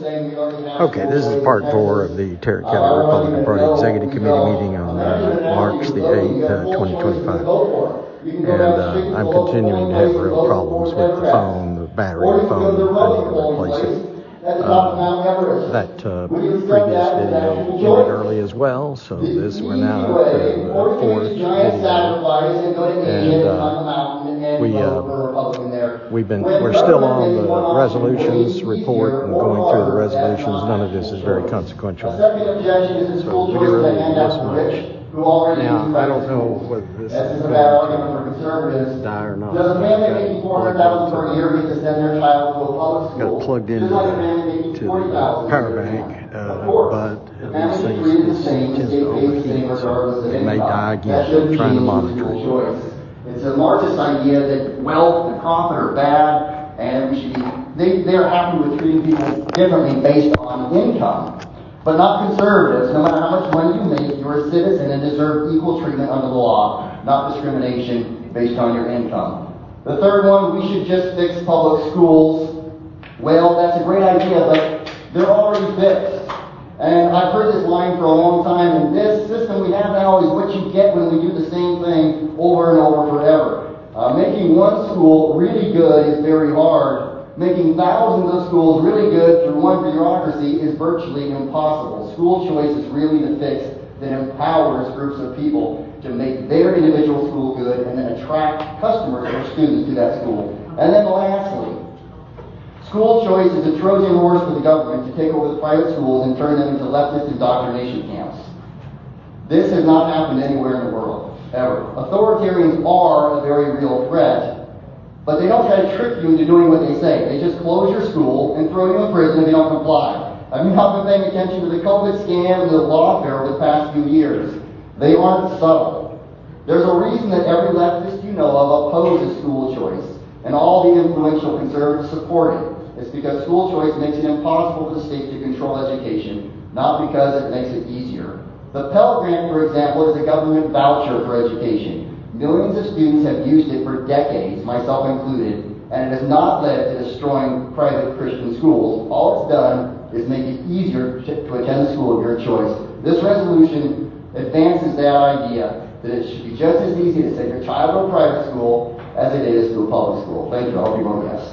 Okay, this is part 4 of the Tarrant County Republican Party Executive Committee meeting on March the 8th, 2025. And I'm continuing to have real problems with the phone, the battery of the phone. I need to replace it. That previous video ended early as well, so we're now at the 4th video. And we're still on the resolutions report and going through the resolutions. None of this is very consequential. So we really do this much. Now, I don't know whether this is going to die or not. Got it plugged into the power bank, but these things tend to overheat, so it may die again. I'm trying to monitor it. It's a Marxist idea that wealth and profit are bad, and we should be, they're happy with treating people differently based on income. But not conservatives. No matter how much money you make, you're a citizen and deserve equal treatment under the law, not discrimination based on your income. The third one, we should just fix public schools. Well, that's a great idea, but they're already fixed. And I've heard this line for a long time, and this system we have now is what you get when we do the same thing over and over forever. Making one school really good is very hard. Making thousands of schools really good through one bureaucracy is virtually impossible. School choice is really the fix that empowers groups of people to make their individual school good and then attract customers or students to that school. And then lastly, school choice is a Trojan horse for the government to take over the private schools and turn them into leftist indoctrination camps. This has not happened anywhere in the world, ever. Authoritarians are a very real threat, but they don't try to trick you into doing what they say. They just close your school and throw you in prison if you don't comply. Have you not been paying attention to the COVID scam and the lawfare over the past few years? They aren't subtle. There's a reason that every leftist you know of opposes school choice, and all the influential conservatives support it. It's because school choice makes it impossible for the state to control education, not because it makes it easier. The Pell Grant, for example, is a government voucher for education. Millions of students have used it for decades, myself included, and it has not led to destroying private Christian schools. All it's done is make it easier to attend the school of your choice. This resolution advances that idea that it should be just as easy to send your child to a private school as it is to a public school. Thank you. I hope you vote yes.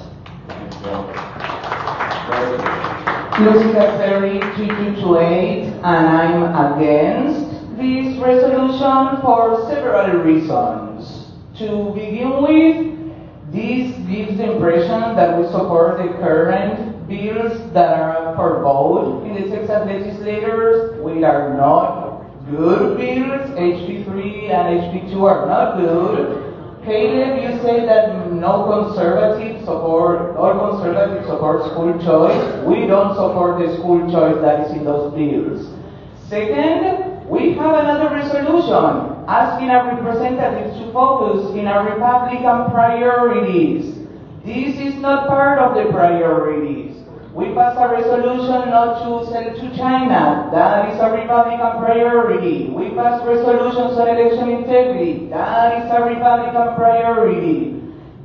Lucia Ferry 2228, and I'm against this resolution for several reasons. To begin with, this gives the impression that we support the current bills that are up for vote in the Texas legislators, which are not good bills. HB3 and HB2 are not good. Caleb, you say that all conservatives support school choice. We don't support the school choice that is in those bills. Second, we have another resolution asking our representatives to focus in our Republican priorities. This is not part of the priorities. We passed a resolution not to sell to China. That is a Republican priority. We passed resolutions on election integrity. That is a Republican priority.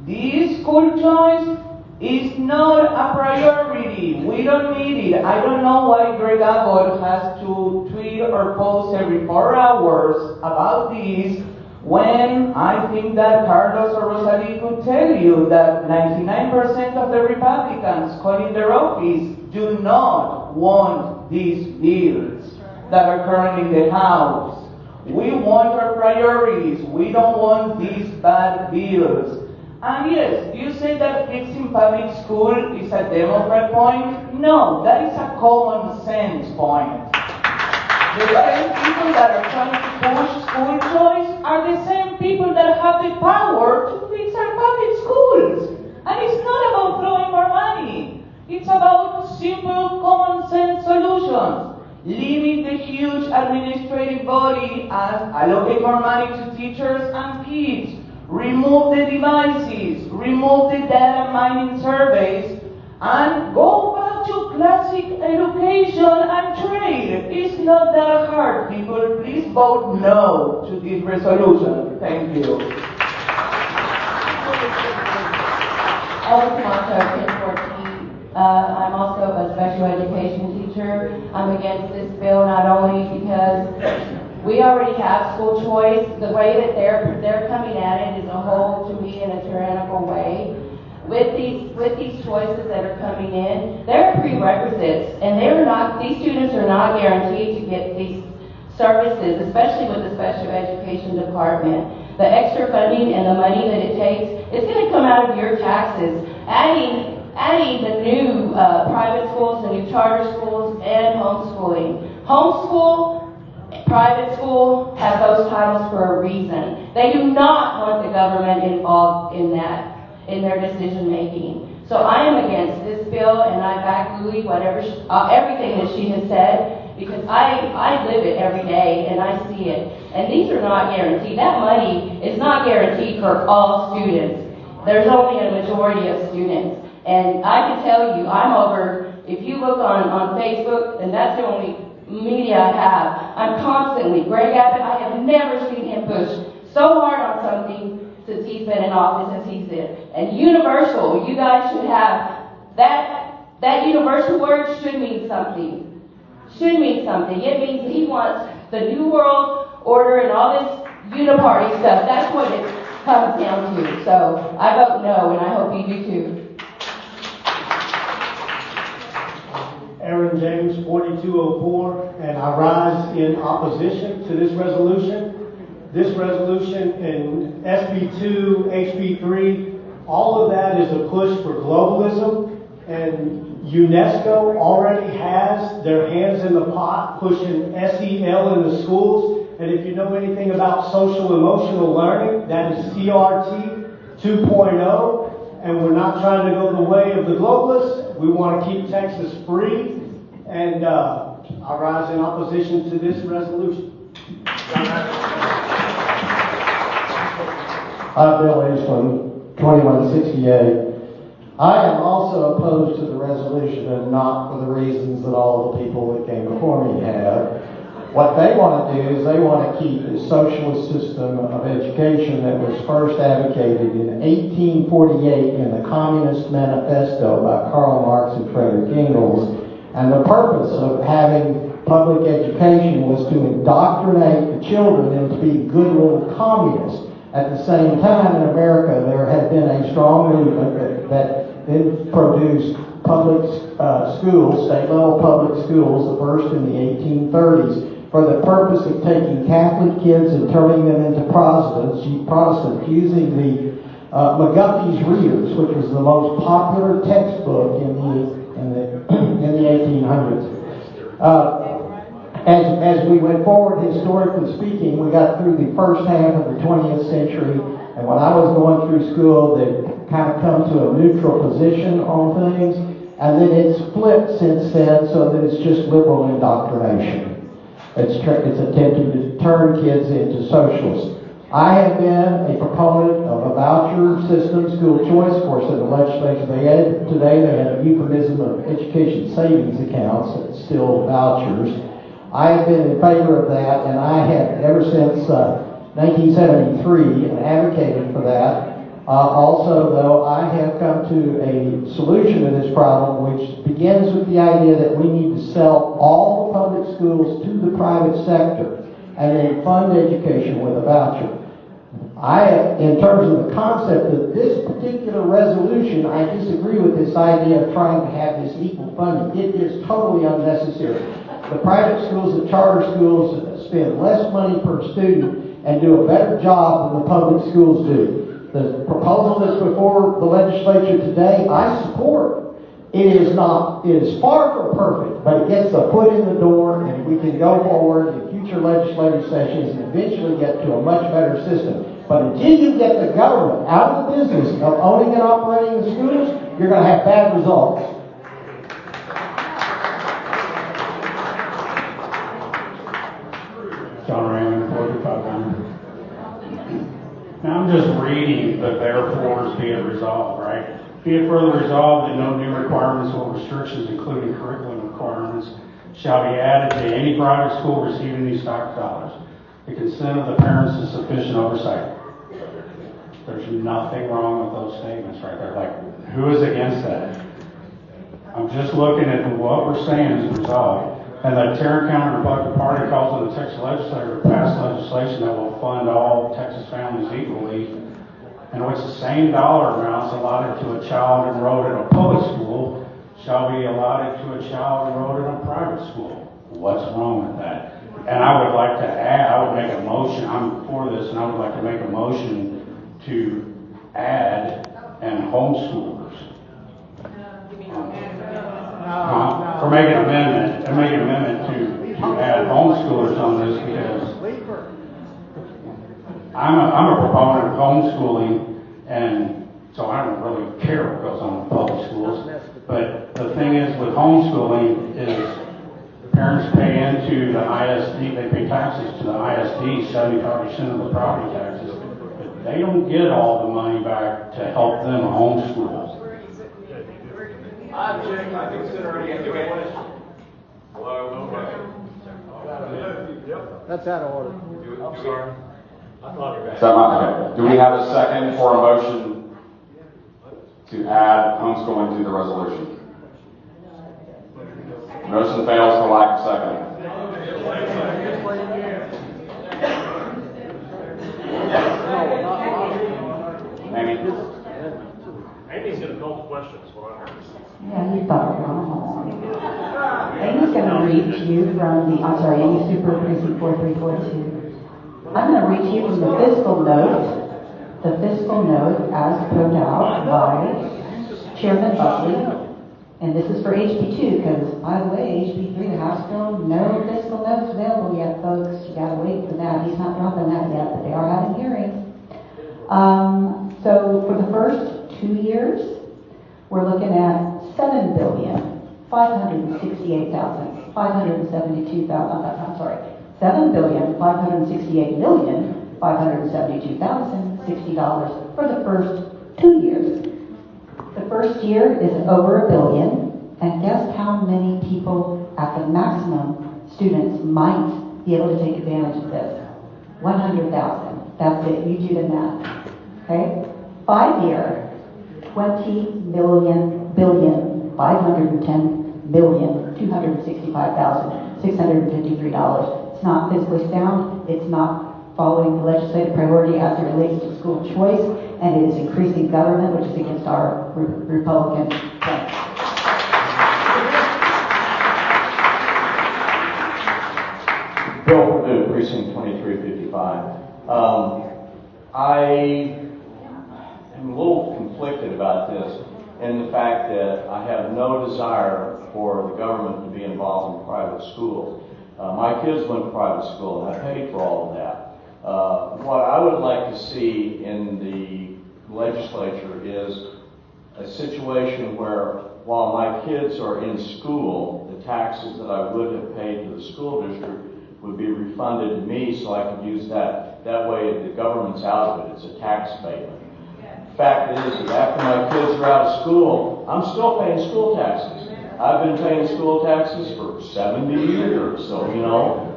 This school choice is not a priority. We don't need it. I don't know why Greg Abbott has to tweet or post every 4 hours about this, when I think that Carlos or Rosalie could tell you that 99% of the Republicans calling their office do not want these bills that are currently in the House. We want our priorities. We don't want these bad bills. And yes, you say that fixing public school is a Democrat point. No, that is a common sense point. The same people that are trying to push school choice are the same people that have the power to fix our public schools. And it's not about throwing more money. It's about simple, common sense solutions. Limit the huge administrative body and allocate more money to teachers and kids. Remove the devices. Remove the data mining surveys. And go back to classic education and trade. It's not that hard, people. Please vote no to this resolution. Thank you. Alderman 1014 I'm also a special education teacher. I'm against this bill not only because we already have school choice. The way that they're coming at it is a whole, to me, in a tyrannical way. With these choices that are coming in, there are prerequisites, and these students are not guaranteed to get these services, especially with the special education department. The extra funding and the money that it takes, it's going to come out of your taxes. Adding the new private schools, the new charter schools, and homeschooling. Homeschool, private school have those titles for a reason. They do not want the government involved in that, in their decision making. So I am against this bill, and I back Louie, everything that she has said, because I live it every day and I see it. And these are not guaranteed. That money is not guaranteed for all students. There's only a majority of students. And I can tell you, if you look on Facebook, and that's the only media I have, I'm constantly, Greg Abbott, I have never seen him push so hard on something since he's been in office as he's in. And universal, you guys should have, that universal word should mean something. Should mean something. It means he wants the New World Order and all this uniparty stuff. That's what it comes down to. So I vote no, and I hope you do too. Aaron James, 4204, and I rise in opposition to this resolution. This resolution in SB2, HB3, all of that is a push for globalism, and UNESCO already has their hands in the pot pushing SEL in the schools. And if you know anything about social emotional learning, that is CRT 2.0. And we're not trying to go the way of the globalists. We want to keep Texas free. And I rise in opposition to this resolution. I'm Bill Eastland, 2168. I am also opposed to the resolution, and not for the reasons that all the people that came before me have. What they want to do is they want to keep the socialist system of education that was first advocated in 1848 in the Communist Manifesto by Karl Marx and Frederick Engels. And the purpose of having public education was to indoctrinate the children into being good little communists. At the same time, in America, there had been a strong movement that then produced public schools, state-level public schools, the first in the 1830s, for the purpose of taking Catholic kids and turning them into Protestants using the McGuffey's Readers, which was the most popular textbook in the 1800s. As we went forward, historically speaking, we got through the first half of the 20th century, and when I was going through school, they kind of come to a neutral position on things, and then it's flipped since then, so that it's just liberal indoctrination. It's attempting to turn kids into socialists. I have been a proponent of a voucher system, school choice. Of course, in the legislature today they had a euphemism of education savings accounts. It's still vouchers. I have been in favor of that, and I have ever since 1973 advocated for that. Also, though, I have come to a solution to this problem, which begins with the idea that we need to sell all the public schools to the private sector and then fund education with a voucher. In terms of the concept of this particular resolution, I disagree with this idea of trying to have this equal funding. It is totally unnecessary. The private schools, the charter schools, spend less money per student and do a better job than the public schools do. The proposal that's before the legislature today, I support. It is far from perfect, but it gets a foot in the door, and we can go forward in future legislative sessions and eventually get to a much better system. But until you get the government out of the business of owning and operating the schools, you're going to have bad results. John Raymond, 4500. Now I'm just reading the therefores be it resolved, right? Be it further resolved that no new requirements or restrictions, including curriculum requirements, shall be added to any private school receiving these tax dollars. The consent of the parents is sufficient oversight. There's nothing wrong with those statements right there. Like, who is against that? I'm just looking at what we're saying is resolved. And the Tarrant County Republican Party calls on the Texas legislature to pass legislation that will fund all Texas families equally, in which the same dollar amounts allotted to a child enrolled in a public school shall be allotted to a child enrolled in a private school. What's wrong with that? And I would like to add, I would make a motion, I'm for this, and I would like to make a motion to add and homeschoolers. For making an amendment, to add homeschoolers on this, because I'm a proponent of homeschooling, and so I don't really care what goes on in public schools. But the thing is with homeschooling is parents pay into the ISD, they pay taxes to the ISD, 75% of the property taxes, but they don't get all the money back to help them homeschool. I object. I consider it a question. Hello, no question. That's out of order. I'm sorry. I thought you were Okay. Do we have a second for a motion to add homeschooling to the resolution? Motion fails for lack of second. Amy? Amy's going to call the questions. What I heard. Yeah, you thought wrong. Amy's going to read to you from Amy Super Precinct 4342. I'm going to read to you from the fiscal note as put out by Chairman Buckley. And this is for HB2, because, by the way, HB3, the House bill, no fiscal notes available yet, folks. You got to wait for that. He's not dropping that yet, but they are having hearings. So for the first 2 years, we're looking at $7,568,572,60 for the first 2 years. The first year is over $1 billion, and guess how many people at the maximum students might be able to take advantage of this? 100,000. That's it. You do the math. Okay? 5 year, $20,510,265,653. It's not fiscally sound. It's not following the legislative priority as it relates to school choice, and it is increasing government, which is against our Republican plan. Bill Purdue, Precinct 2355. I am a little conflicted about this in the fact that I have no desire for the government to be involved in private schools. My kids went to private school, and I paid for all of that. What I would like to see in the legislature is a situation where, while my kids are in school, the taxes that I would have paid to the school district would be refunded to me, so I could use that. That way the government's out of it. It's a tax abatement. The fact is that after my kids are out of school, I'm still paying school taxes. I've been paying school taxes for 70 years, so,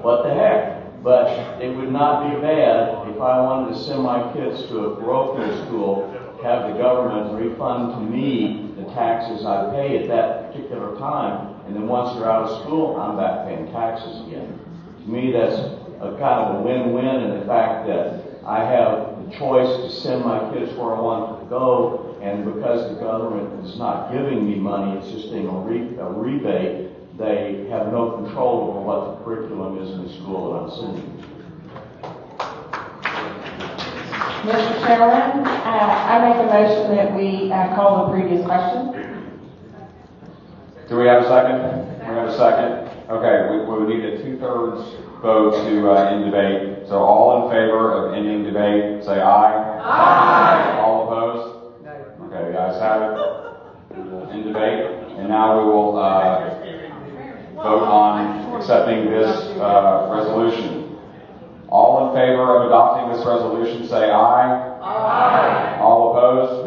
what the heck. But it would not be bad if I wanted to send my kids to a parochial school, have the government refund to me the taxes I pay at that particular time, and then once they're out of school, I'm back paying taxes again. To me, that's a kind of a win-win in the fact that I have the choice to send my kids where I want to go, and because the government is not giving me money, it's just being a rebate, they have no control over what the curriculum is in the school that I'm sending. Mr. Chairman, I make a motion that we call the previous question. Do we have a second? We have a second. Okay, we would need a 2/3 vote to end debate. So all in favor of ending debate, say aye. Aye. All opposed? Okay, the ayes have it. We will end debate, and now we will vote on accepting this resolution. All in favor of adopting this resolution, say aye. Aye. All opposed?